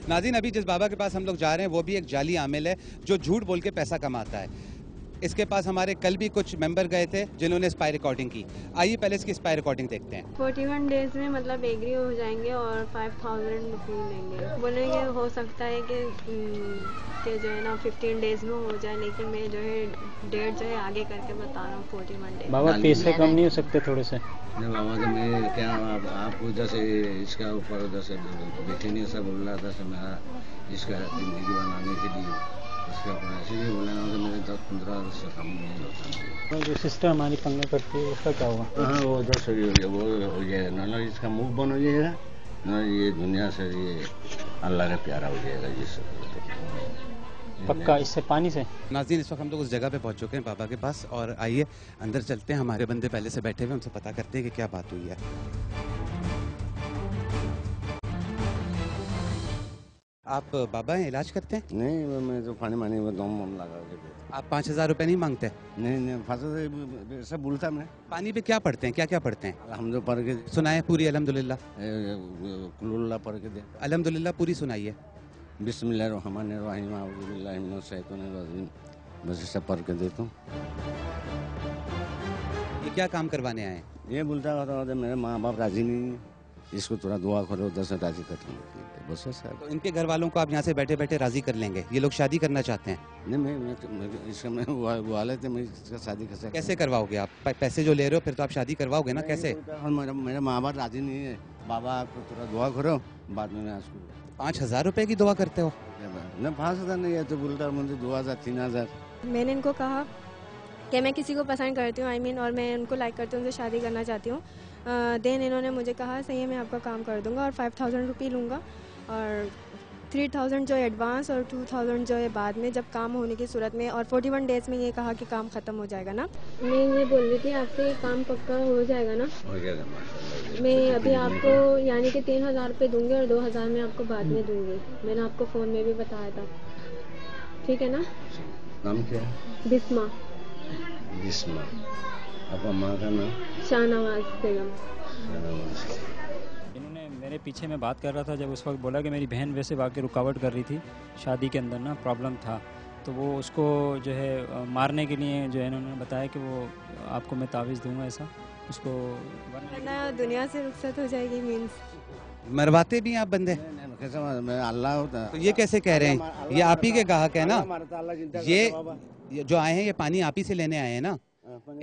नाज़रीन, अभी जिस बाबा के पास हम लोग जा रहे हैं वो भी एक जाली आमिल है जो झूठ बोल के पैसा कमाता है। इसके पास हमारे कल भी कुछ मेंबर गए थे जिन्होंने स्पाई रिकॉर्डिंग की। आइए पहले इसकी स्पाई रिकॉर्डिंग देखते हैं। 41 डेज में मतलब एग्री हो जाएंगे और 5000 रुपये लेंगे। बोलेंगे हो सकता है कि जो है ना 15 डेज में हो जाए, लेकिन मैं जो है डेट जो है आगे करके बता रहा हूँ 41 डेज। बाबा पैसे कम नहीं हो सकते थोड़े से? नहीं बाबा, तो मैं क्या आपको जैसे इसका ऊपर जैसे बेटे ने सब बोल रहा था कि मेरा इसका ज़िंदगी बनाने के लिए इसका ऐसे भी बोला ना, तो मेरे 10-15 से कम नहीं होता। तो जो सिस्टर हमारी पंगा करती है उसका क्या हुआ? हाँ, वो जैसे वो हो जाएगा ना, इसका मुंह बंद हो जाएगा ना, ये दुनिया से ये अल्लाह का प्यारा हो जाएगा जिससे। पक्का इससे पानी से? नाज़रीन, इस वक्त हम लोग उस जगह पे पहुंच चुके हैं बाबा के पास, और आइए अंदर चलते हैं। हमारे बंदे पहले से बैठे हुए, हमसे पता करते हैं कि क्या बात हुई है। आप बाबा हैं, इलाज करते हैं? नहीं, मैं तो पानी मानी में दम वम लगा के देता। आप 5000 रुपये नहीं मांगते? नहीं फांसा सब बोलता मैं। पानी पे क्या पढ़ते हैं, क्या क्या पढ़ते हैं? हम जो पढ़ के सुनाए पूरी अल्हम्दुलिल्लाह। कुल्ला पढ़ के दे। अल्हम्दुलिल्लाह पूरी सुनाइए। बिस्मिल्लाहिर्रहमानिर्रहीम अऊज़ुबिल्लाहि मिनश्शैतानिर्रजीम, बस ऐसा पढ़ के देता हूँ। ये क्या काम करवाने आए हैं? ये बोलता होता मेरे माँ बाप राजी नहीं है, इसको थोड़ा दुआ करो, 10 राजी कर लेंगे, बस ऐसा। तो इनके घर वालों को आप यहाँ से बैठे बैठे राजी कर लेंगे? ये लोग शादी करना चाहते हैं? नहीं, मैं इसका मैं वाले थे, मैं इसका शादी कैसे करवाओगे आप? पैसे जो ले रहे हो फिर तो आप शादी करवाओगे ना, कैसे? मेरे माँ बाप राजी नहीं है, बाबा आपको थोड़ा दुआ करो, बाद में मैं इसको 5000 रुपए की दुआ करते हो? नहीं 5000 नहीं है, तो बोलता मुझे 2000 3000। मैंने इनको कहा कि मैं किसी को पसंद करती हूँ, और मैं उनको लाइक करती हूँ, उनसे शादी करना चाहती हूँ। देन इन्होंने मुझे कहा सही है, मैं आपका काम कर दूंगा और 5000 रुपये लूँगा, और 3000 जो है एडवांस और 2000 जो है बाद में जब काम होने की सूरत में, और 41 डेज में ये कहा कि काम ख़त्म हो जाएगा ना। मैं ये बोल रही थी आपसे, काम पक्का हो जाएगा ना? हो जाएगा माशाल्लाह। मैं अभी आपको यानी कि 3000 रुपये दूंगी और 2000 मैं आपको बाद में दूंगी। मैंने आपको फ़ोन में भी बताया था, ठीक है ना? नाम क्या है? बिस्मा। बिस्मा। आपका माँ का नाम? शाहनवाज बेगम। इन्होंने मेरे पीछे में बात कर रहा था, जब उस वक्त बोला कि मेरी बहन वैसे वाकई रुकावट कर रही थी शादी के अंदर ना, प्रॉब्लम था, तो वो उसको जो है मारने के लिए जो है इन्होंने बताया कि वो आपको मैं तावीज़ दूंगा ऐसा, उसको ना दुनिया से रुखसत हो जाएगी मीन्स। मरवाते भी हैं आप बंदे? कैसे मैं अल्लाह होता है। तो ये कैसे कह रहे हैं? ये आप ही के ग्राहक है ना? ये जो आए हैं ये पानी आप ही से लेने आए हैं ना?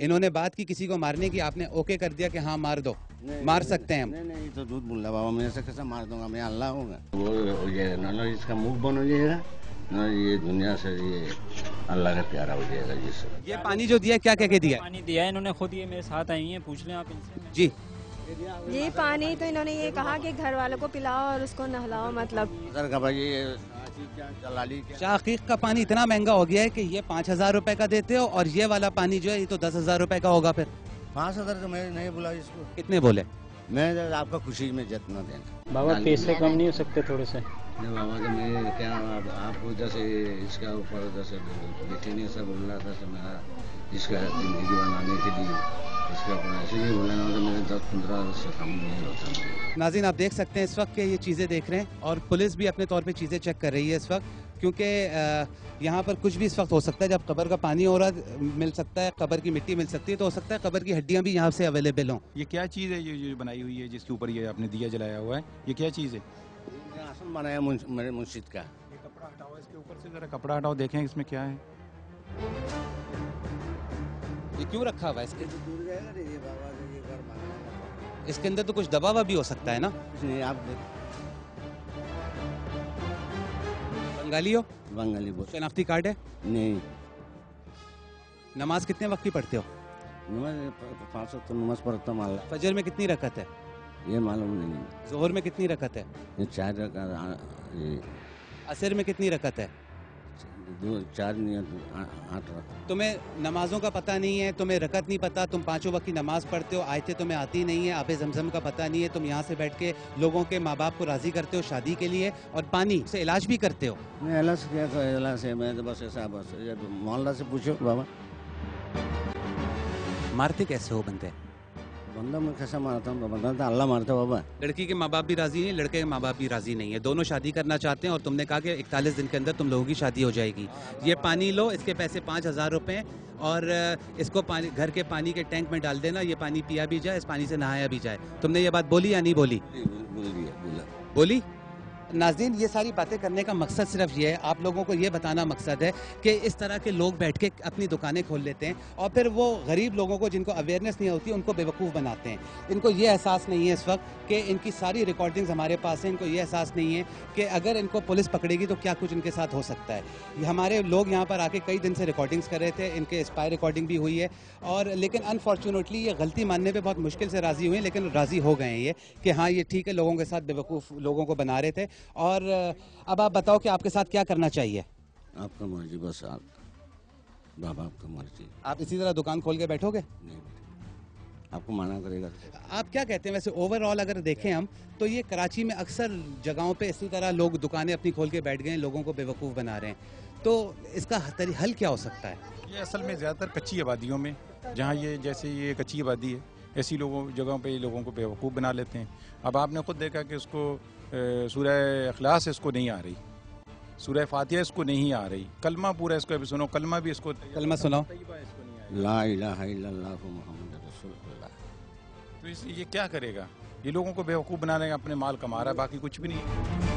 इन्होंने बात की किसी को मारने की, आपने ओके कर दिया कि हाँ मार दो, मार सकते हैं हम? नहीं, तो झूठ बोल रहा बाबा, मैं ऐसे कैसे मार दूंगा, मैं अल्लाह हूँ। वो हो जाएगा ना, इसका मुंह बंद हो जाएगा ना, ये दुनिया से ये अल्लाह का प्यारा हो जाएगा जिससे। ये पानी जो दिया क्या कह के दिया? पानी दिया है इन्होंने खुद, ये मेरे साथ आई हैं, पूछ लें आप इनसे। जी, ये पानी तो इन्होंने ये कहा कि घर वालों को पिलाओ और उसको नहलाओ, मतलब सर का भाई दलाली शाकीक का पानी इतना महंगा हो गया है कि ये 5000 रुपए का देते हो, और ये वाला पानी जो है ये तो 10,000 रुपए का होगा। फिर 5000 तो मैं नहीं बोला इसको, कितने बोले? मैं आपका खुशी में जितना देना। बाबा पैसे कम नहीं हो सकते थोड़े से? नहीं बाबा, तो मैं क्या आपको जैसे इसका ऊपर जैसे बेटे ने सब बोल रहा था कि मेरा इसका ज़िंदगी बनाने के लिए इसका ऐसे भी बोला ना, तो मेरे 10-15 से कम नहीं होता। नाज़रीन, आप देख सकते हैं इस वक्त के ये चीज़ें देख रहे हैं, और पुलिस भी अपने तौर पे चीज़ें चेक कर रही है इस वक्त, क्योंकि यहाँ पर कुछ भी इस वक्त हो सकता है। जब कब्र का पानी हो रहा मिल सकता है, कब्र की मिट्टी मिल सकती है, तो हो सकता है कब्र की हड्डियाँ भी यहाँ से अवेलेबल हों। ये क्या चीज़ है ये बनाई हुई है जिसके ऊपर ये आपने दिया जलाया हुआ है? ये क्या चीज़ है? आसन बनाया मेरे मुर्शिद का। ये कपड़ा हटाओ इसके ऊपर से, जरा कपड़ा हटाओ, देखें इसमें क्या है। ये क्यों रखा हुआ है इसके? इसके अंदर तो कुछ दबा हुआ भी हो सकता है ना? आप बंगाली हो? बंगाली बोल। शनाख्ती कार्ड है? नहीं, नमाज कितने वक्त की पढ़ते हो? नमाज 5 वक्त नमाज पढ़ता हूँ। फजर में कितनी रकत है? ये मालूम नहीं। जोहर में कितनी रकत है? ये 4 रकात, ये असर में कितनी रकत है? 4 नहीं 8 रकात। तुम्हें नमाजों का पता नहीं है, तुम्हें रकत नहीं पता, तुम 5 वक्त की नमाज पढ़ते हो, आयतें तुम्हें आती नहीं है, आबे जमजम का पता नहीं है, तुम यहाँ से बैठ के लोगों के माँ बाप को राजी करते हो शादी के लिए, और पानी से इलाज भी करते हो। मैं अल्लाह से क्या करूँ, अल्लाह से मैं तो बस ऐसा, बस मोहल्ला से पूछो बाबा। मारते कैसे हो बंदे? बंदा मैं कैसा मारता हूँ, बंदा तो अल्लाह मारता बाबा। लड़की के माँ बाप भी राजी नहीं, लड़के के माँ बाप भी राजी नहीं है, दोनों शादी करना चाहते हैं और तुमने कहा कि 41 दिन के अंदर तुम लोगों की शादी हो जाएगी। ये पानी लो, इसके पैसे 5,000 रुपये और इसको पानी घर के पानी के टैंक में डाल देना, ये पानी पिया भी जाए, इस पानी से नहाया भी जाए। तुमने ये बात बोली या नहीं बोली? बोली। नाज़रीन, ये सारी बातें करने का मकसद सिर्फ ये है, आप लोगों को ये बताना मकसद है कि इस तरह के लोग बैठ के अपनी दुकानें खोल लेते हैं और फिर वो गरीब लोगों को, जिनको अवेयरनेस नहीं होती, उनको बेवकूफ़ बनाते हैं। इनको ये एहसास नहीं है इस वक्त कि इनकी सारी रिकॉर्डिंग्स हमारे पास हैं। इनको ये एहसास नहीं है कि अगर इनको पुलिस पकड़ेगी तो क्या कुछ इनके साथ हो सकता है। ये हमारे लोग यहाँ पर आके कई दिन से रिकॉर्डिंग्स कर रहे थे, इनके स्पाई रिकॉर्डिंग भी हुई है और लेकिन अनफॉर्चुनेटली ये गलती मानने पर बहुत मुश्किल से राज़ी हुए, लेकिन राज़ी हो गए हैं ये कि हाँ ये ठीक है, लोगों के साथ बेवकूफ़ लोगों को बना रहे थे। और अब आप बताओ कि आपके साथ क्या करना चाहिए? आपका मर्जी, बस आप बाबा, आपका मर्जी। आप इसी तरह दुकान खोल के बैठोगे? नहीं, आपको मना करेगा। आप क्या कहते हैं वैसे ओवरऑल अगर देखें हम तो ये कराची में अक्सर जगहों पे इसी तरह लोग दुकानें अपनी खोल के बैठ गए हैं, लोगों को बेवकूफ़ बना रहे हैं, तो इसका हल क्या हो सकता है? ये असल में ज़्यादातर कच्ची आबादियों में, जहाँ ये जैसे ये कच्ची आबादी है, ऐसी जगहों पे लोगों को बेवकूफ़ बना लेते हैं। अब आपने खुद देखा कि उसको सूरह इखलास इसको नहीं आ रही, सूरह फातिहा इसको नहीं आ रही, कलमा पूरा इसको अभी सुनो, कलमा भी इसको, कलमा सुनाओ, ला इलाहा इल्लल्लाह मुहम्मद रसूलुल्लाह। तो ये क्या करेगा? ये लोगों को बेवकूफ़ बनाने का अपने माल कमा रहा है, बाकी कुछ भी नहीं है।